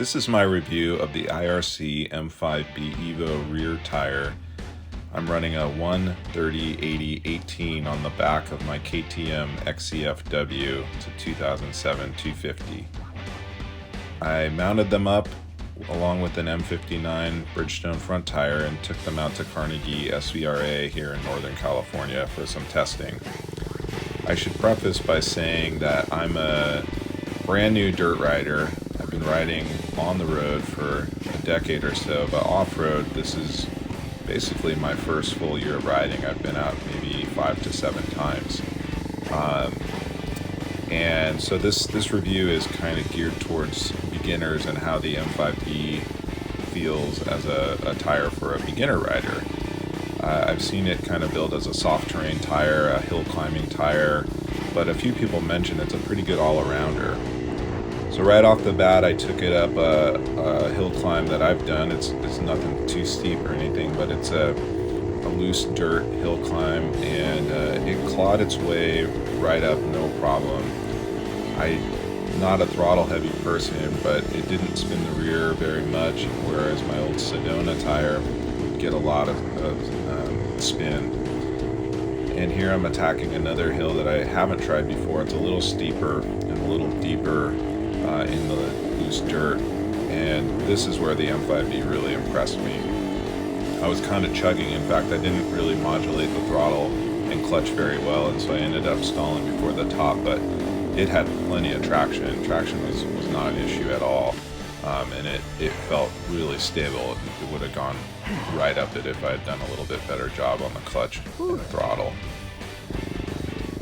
This is my review of the IRC M5B Evo rear tire. I'm running a 130/80/18 on the back of my KTM XCF-W to 2007 250. I mounted them up along with an M59 Bridgestone front tire and took them out to Carnegie SVRA here in Northern California for some testing. I should preface by saying that I'm a brand new dirt rider. I've been riding on the road for a decade or so, but off-road, this is basically my first full year of riding. I've been out maybe 5 to 7 times. And so this review is kind of geared towards beginners and how the M5B feels as a tire for a beginner rider. I've seen it kind of built as a soft terrain tire, a hill climbing tire, but a few people mention it's a pretty good all-arounder. So right off the bat, I took it up a hill climb that I've done. It's nothing too steep or anything, but it's a loose dirt hill climb, and it clawed its way right up, no problem. I'm not a throttle heavy person, but it didn't spin the rear very much, whereas my old Sedona tire would get a lot of spin. And here I'm attacking another hill that I haven't tried before. It's a little steeper and a little deeper in the loose dirt, and this is where the M5B really impressed me. I was kind of chugging. In fact, I didn't really modulate the throttle and clutch very well, and so I ended up stalling before the top, but it had plenty of traction. Traction was not an issue at all, and it felt really stable. It would have gone right up it if I had done a little bit better job on the clutch and the throttle.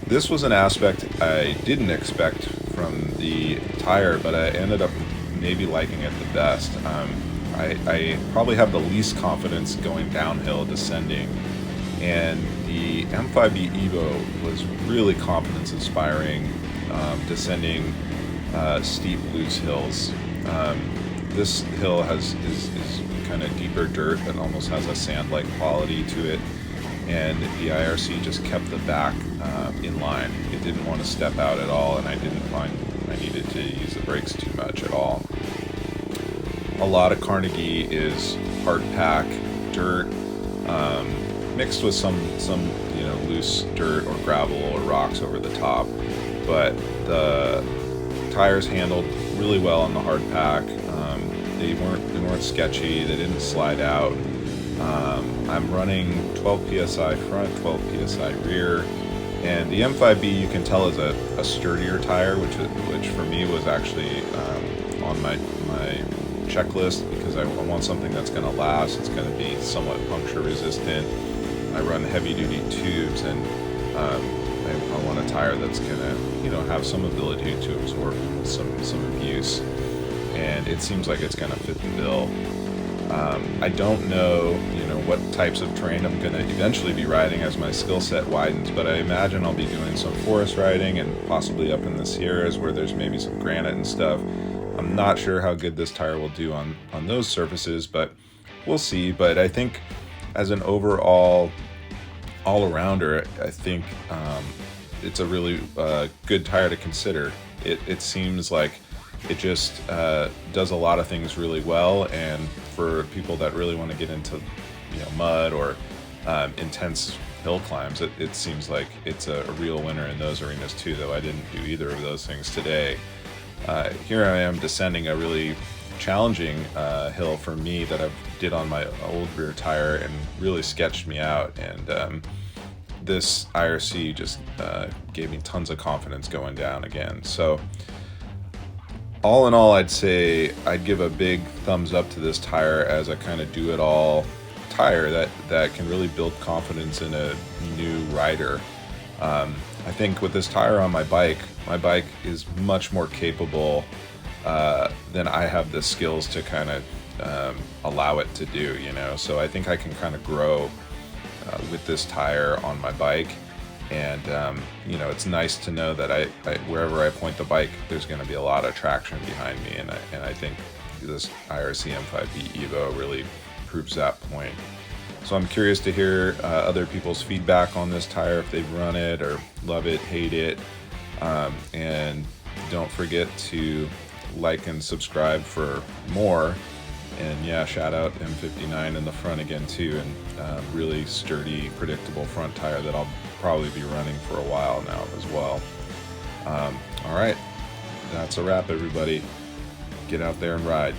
This was an aspect I didn't expect from the tire, but I ended up maybe liking it the best. I probably have the least confidence going downhill, descending, and the M5B Evo was really confidence inspiring, descending steep, loose hills. This hill is kind of deeper dirt that almost has a sand-like quality to it, and the IRC just kept the back in line. It didn't want to step out at all, and I didn't find I needed to use the brakes too much at all. A lot of Carnegie is hard pack dirt, mixed with some loose dirt or gravel or rocks over the top, but the tires handled really well on the hard pack. They weren't sketchy. They didn't slide out. I'm running 12 psi front, 12 psi rear, and the M5B you can tell is a sturdier tire, which for me was actually on my checklist, because I want something that's going to last. It's going to be somewhat puncture resistant. I run heavy duty tubes, and I want a tire that's going to have some ability to absorb some abuse, and it seems like it's going to fit the bill. I don't know what types of terrain I'm going to eventually be riding as my skill set widens, but I imagine I'll be doing some forest riding and possibly up in the Sierras where there's maybe some granite and stuff. I'm not sure how good this tire will do on those surfaces, but we'll see. But I think as an overall all-arounder, I think it's a really good tire to consider. It seems like it just does a lot of things really well, and for people that really want to get into mud or intense hill climbs, it seems like it's a real winner in those arenas too, though I didn't do either of those things today. Here I am descending a really challenging hill for me that I did on my old rear tire and really sketched me out, and this IRC just gave me tons of confidence going down again. So all in all, I'd say I'd give a big thumbs up to this tire as a kind of do-it-all tire that can really build confidence in a new rider. I think with this tire on my bike is much more capable than I have the skills to kind of allow it to do, so I think I can kind of grow with this tire on my bike. And it's nice to know that I wherever I point the bike, there's going to be a lot of traction behind me, and I think this IRC M5B Evo really proves that point. So I'm curious to hear other people's feedback on this tire, if they've run it or love it, hate it, and don't forget to like and subscribe for more. And yeah, shout out M59 in the front again too, and really sturdy, predictable front tire that I'll probably be running for a while now as well. All right, that's a wrap, everybody. Get out there and ride.